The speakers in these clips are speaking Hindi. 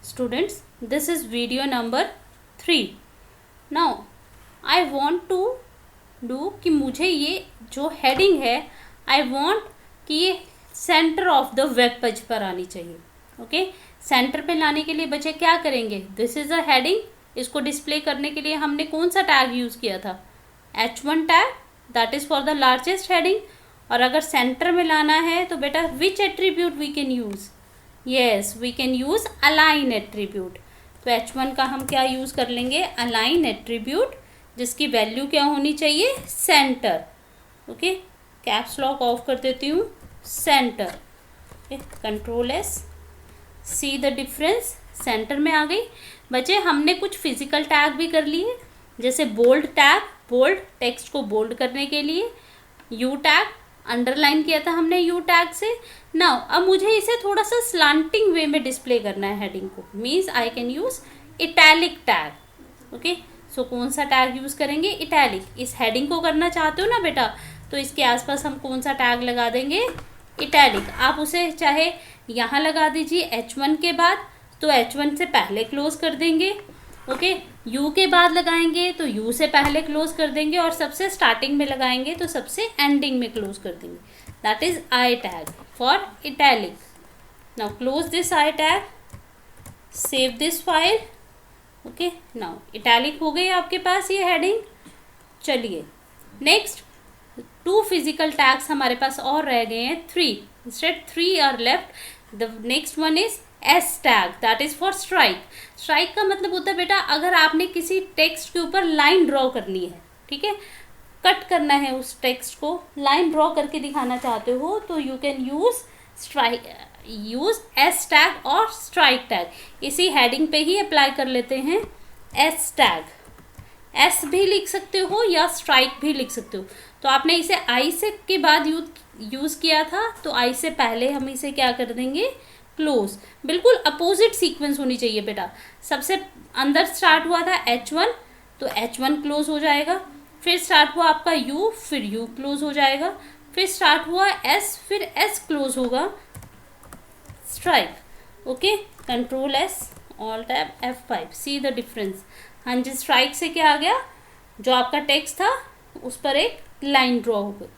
Students, this is video number 3. Now I want to do कि मुझे ये जो हेडिंग है I want कि ये centre of the web page पर आनी चाहिए. ओके, सेंटर पे लाने के लिए बच्चे क्या करेंगे? This is a heading. इसको डिस्प्ले करने के लिए हमने कौन सा टैग यूज़ किया था? H1 tag, that is for the largest heading. और अगर सेंटर में लाना है तो बेटा which attribute we can use? Yes, we can use align attribute. तो H1 का हम क्या यूज़ कर लेंगे? अलाइन एट्रीब्यूट, जिसकी वैल्यू क्या होनी चाहिए? Centre. Okay, caps lock of कर देती हूँ. Centre. Control S. C the difference. Centre में आ गई. बच्चे हमने कुछ फिजिकल टैग भी कर लिए, जैसे बोल्ड टैग, बोल्ड टेक्स्ट को बोल्ड करने के लिए. यू टैग अंडरलाइन किया था हमने यू टैग से. नाउ अब मुझे इसे थोड़ा सा स्लांटिंग वे में डिस्प्ले करना है हेडिंग को. Means I can use italic tag. Okay, so कौन सा टैग यूज करेंगे? इटैलिक. इस हेडिंग को करना चाहते हो ना बेटा, तो इसके आसपास हम कौन सा टैग लगा देंगे? इटैलिक. आप उसे चाहे यहाँ लगा दीजिए H1 के बाद, तो H1 से पहले क्लोज कर देंगे. ओके, यू के बाद लगाएंगे तो यू से पहले क्लोज कर देंगे, और सबसे स्टार्टिंग में लगाएंगे तो सबसे एंडिंग में क्लोज कर देंगे. That is I tag for italic. Now close this I tag, save this file. Okay, now italic हो गई आपके पास ये हेडिंग. चलिए नेक्स्ट, 2 फिजिकल टैग्स हमारे पास और रह गए हैं. 3 instead 3 are left. The next one is S tag, that is for strike. Strike का मतलब होता है बेटा, अगर आपने किसी टेक्स्ट के ऊपर लाइन ड्रॉ करनी है, ठीक है, कट करना है उस टेक्स्ट को, लाइन ड्रॉ करके दिखाना चाहते हो, तो you can use strike, use S tag और स्ट्राइक टैग. इसी हेडिंग पे ही अप्लाई कर लेते हैं एस टैग. एस भी लिख सकते हो या स्ट्राइक भी लिख सकते हो. तो आपने इसे आई से के बाद यूज किया था, तो आई से पहले हम इसे क्या कर देंगे? क्लोज. बिल्कुल अपोजिट सीक्वेंस होनी चाहिए बेटा. सबसे अंदर स्टार्ट हुआ था H1, तो H1 क्लोज हो जाएगा. फिर स्टार्ट हुआ आपका U, फिर U क्लोज हो जाएगा. फिर स्टार्ट हुआ S, फिर S क्लोज होगा. Strike. Okay, control S, alt tab F5. C the difference. हाँ जी, स्ट्राइक से क्या आ गया? जो आपका टेक्स्ट था उस पर एक लाइन ड्रॉ हो गई.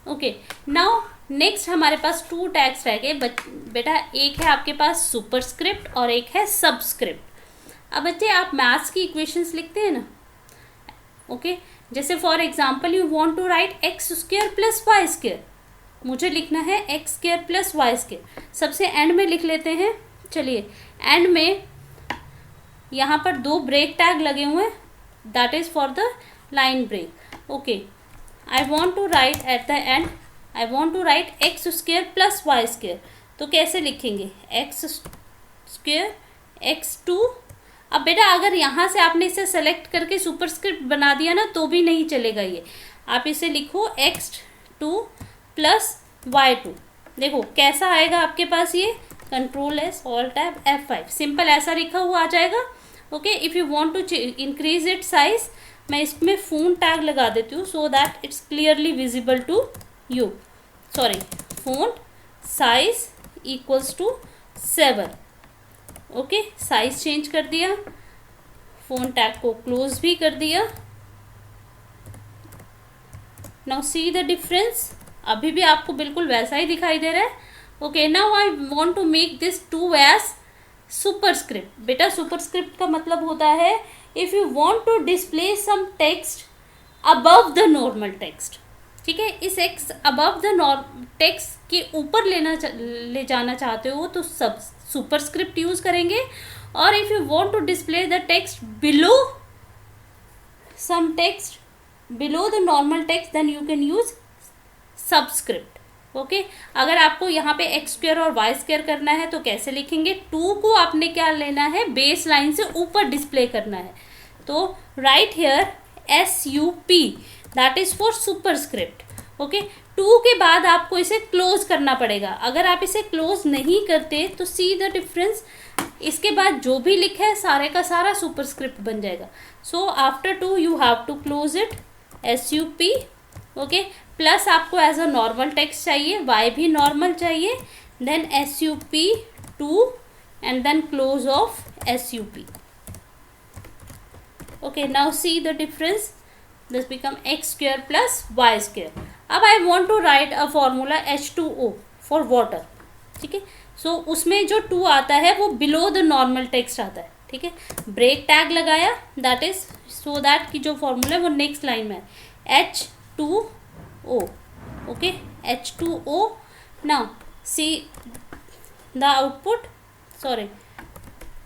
ओके, नाउ नेक्स्ट हमारे पास 2 टैग्स रह गए बेटा. एक है आपके पास सुपरस्क्रिप्ट और एक है सबस्क्रिप्ट. अब बच्चे आप मैथ्स की इक्वेशंस लिखते हैं ना. ओके, जैसे for example you want to write X square plus Y square. मुझे लिखना है X square plus Y square. सबसे एंड में लिख लेते हैं. चलिए, एंड में यहाँ पर 2 ब्रेक टैग लगे हुए हैं, that is for the line break. Okay, I want to write at the end, I want to write X square plus Y square. तो कैसे लिखेंगे? X square x2. अब बेटा अगर यहाँ से आपने इसे सेलेक्ट करके सुपरस्क्रिप्ट बना दिया ना, तो भी नहीं चलेगा ये. आप इसे लिखो x2 प्लस y2. देखो कैसा आएगा आपके पास ये. Control S, alt tab F5. Simple ऐसा लिखा हुआ आ जाएगा. Okay, if you want to increase it size, मैं इसमें फोन टैग लगा देती हूँ, so that it's clearly visible to you. Sorry, font size equals to 7. Okay, size change कर दिया, फोन टैग को क्लोज भी कर दिया. Now see the difference. अभी भी आपको बिल्कुल वैसा ही दिखाई दे रहा है. Okay, now I want to make this 2 as superscript. बेटा सुपरस्क्रिप्ट का मतलब होता है if you want to display some text above the normal text. ठीक है, इस एक्स अबव द टेक्स्ट के ऊपर ले जाना चाहते हो तो सब सुपरस्क्रिप्ट यूज करेंगे. और if you want to display the text below some text below the normal text, then you can use subscript. Okay, अगर आपको यहाँ पे एक्स स्क्वायर और वाई स्क्वायर करना है तो कैसे लिखेंगे? 2 को आपने क्या लेना है? बेस लाइन से ऊपर डिस्प्ले करना है. तो right here SUP, that is for superscript. Okay, 2 के बाद आपको इसे क्लोज करना पड़ेगा. अगर आप इसे क्लोज नहीं करते तो सी द डिफरेंस. इसके बाद जो भी लिखा है सारे का सारा सुपरस्क्रिप्ट बन जाएगा. So after 2 you have to close it SUP. Okay, plus आपको एज अ नॉर्मल टेक्स्ट चाहिए, वाई भी नॉर्मल चाहिए, then SUP 2 and then close off SUP. Okay, now see the difference. This become x square plus y square. अब I want to write a formula H2O for water. ठीक है, सो उसमें जो 2 आता है वो बिलो द नॉर्मल टेक्स्ट आता है. ठीक है, ब्रेक टैग लगाया, दैट इज सो दैट की जो फॉर्मूला है वो नेक्स्ट लाइन में है H2O. Okay, H2O. Now see the output, sorry,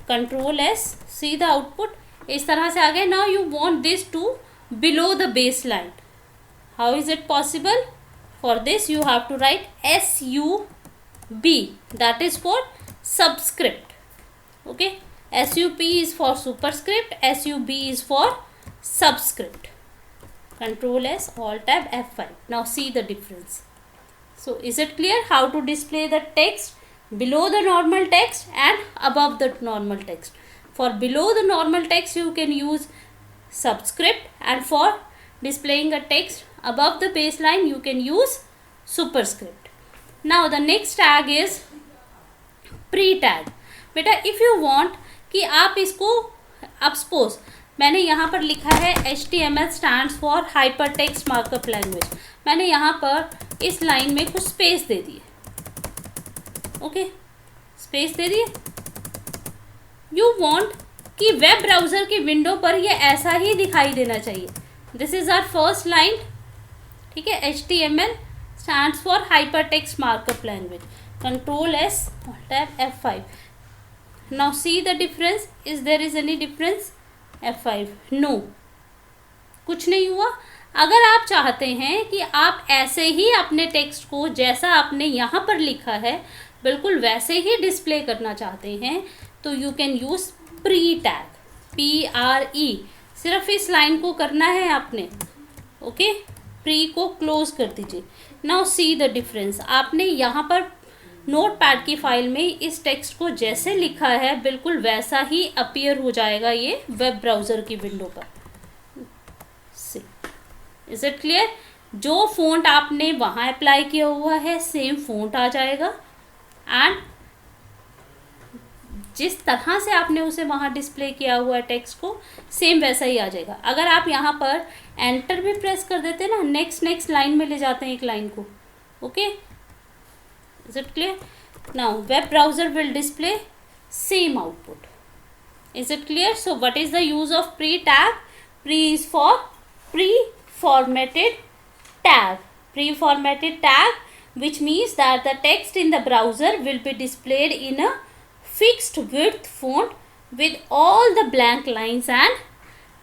control S, see the output. इस तरह से आ गए. Now you want this to below the base line. How is it possible? For this you have to write SUB, that is for subscript. Okay, SUP is for superscript, SUB is for subscript. Control S, Alt Tab F5. Now see the difference. So is it clear how to display the text below the normal text and above the normal text? For below the normal text you can use subscript, and for displaying a text above the baseline you can use superscript. Now the next tag is pre tag. बेटा if you want कि आप इसको, अब सपोज मैंने यहाँ पर लिखा है HTML stands for hypertext markup language. मैंने यहाँ पर इस लाइन में कुछ स्पेस दे दिए. ओके, स्पेस दे दिए. यू वांट कि वेब ब्राउज़र की विंडो पर ये ऐसा ही दिखाई देना चाहिए. This is our first line. ठीक है, HTML stands for hypertext markup language. Control S, Tab F5. Now see the difference. Is there is any difference? F5. No, कुछ नहीं हुआ. अगर आप चाहते हैं कि आप ऐसे ही अपने टेक्स्ट को जैसा आपने यहाँ पर लिखा है बिल्कुल वैसे ही डिस्प्ले करना चाहते हैं तो you can use pre tag, PRE. सिर्फ इस लाइन को करना है आपने. ओके, प्री को क्लोज कर दीजिए. Now see the difference. आपने यहाँ पर नोटपैड की फाइल में इस टेक्स्ट को जैसे लिखा है बिल्कुल वैसा ही अपीयर हो जाएगा ये वेब ब्राउज़र की विंडो पर. सी, इज इट क्लियर? जो फ़ॉन्ट आपने वहाँ अप्लाई किया हुआ है सेम फ़ॉन्ट आ जाएगा, एंड जिस तरह से आपने उसे वहाँ डिस्प्ले किया हुआ है टेक्स्ट को सेम वैसा ही आ जाएगा. अगर आप यहाँ पर एंटर भी प्रेस कर देते हैं ना, नेक्स्ट लाइन में ले जाते हैं एक लाइन को. Okay, is it clear? Now web browser will display same output. Is it clear? So what is the use of pre tag? Pre is for pre formatted tag. Pre formatted tag which means that the text in the browser will be displayed in a fixed width font with all the blank lines and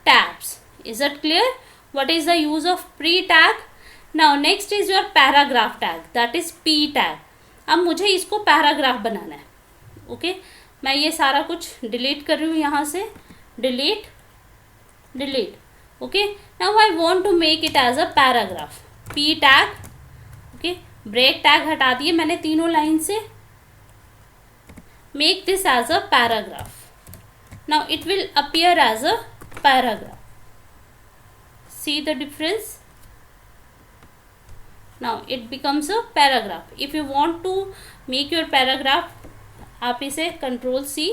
tabs. Is it clear? What is the use of pre tag? Now next is your paragraph tag, that is P tag. अब मुझे इसको पैराग्राफ बनाना है. ओके, मैं ये सारा कुछ डिलीट कर रही हूँ यहाँ से. Delete. Okay, now I want to make it as a paragraph. P tag. Okay, break tag हटा दिए मैंने तीनों लाइन से. Make this as a paragraph. Now it will appear as a paragraph. See the difference? Now it becomes a paragraph. If you want to make your paragraph, आप इसे Control C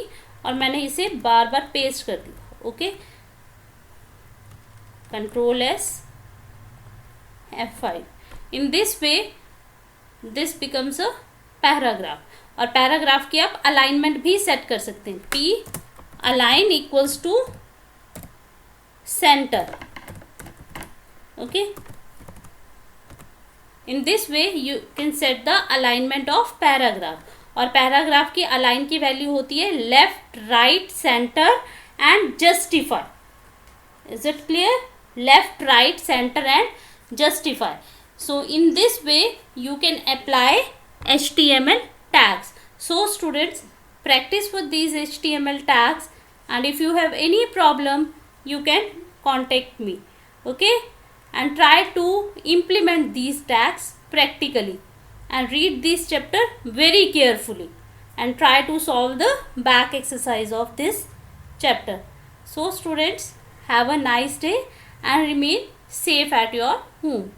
और मैंने इसे बार बार पेस्ट कर दिया. Okay, Control S, F5. In this way this becomes a paragraph. और पैराग्राफ की आप अलाइनमेंट भी सेट कर सकते हैं. P align equals to center. Okay, in this way you can set the alignment of paragraph. और पैराग्राफ की अलाइन की वैल्यू होती है left, right, centre and justify. Is it clear? Left, right, centre and justify. So in this way you can apply HTML tags. So students, practice with these HTML tags, and if you have any problem you can contact me. Okay, and try to implement these tags practically and read this chapter very carefully and try to solve the back exercise of this chapter. So students, have a nice day and remain safe at your home.